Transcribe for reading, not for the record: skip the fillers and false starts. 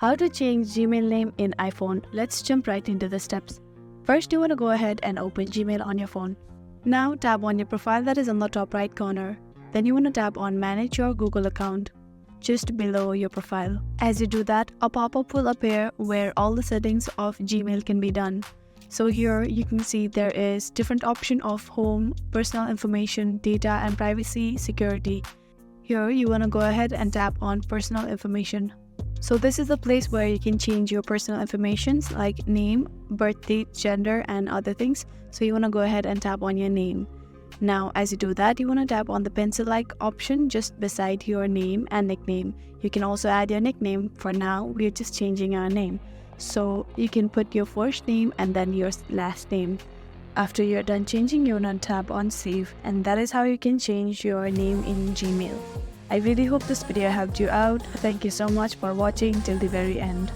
How to change Gmail name in iPhone. Let's jump right into the steps. First, you want to go ahead and open Gmail on your phone. Now tap on your profile that is on the top right corner. Then you want to tap on Manage your Google account just below your profile. As you do that, a pop-up will appear where all the settings of Gmail can be done. So here you can see there is different option of home, personal information, data and privacy, security. Here you want to go ahead and tap on personal information. So this is the place where you can change your personal information like name, birth date, gender and other things. So you want to go ahead and tap on your name. Now as you do that, you want to tap on the pencil-like option just beside your name and nickname. You can also add your nickname. For now, we're just changing our name. So you can put your first name and then your last name. After you're done changing, you want to tap on save, and that is how you can change your name in Gmail. I really hope this video helped you out. Thank you so much for watching till the very end.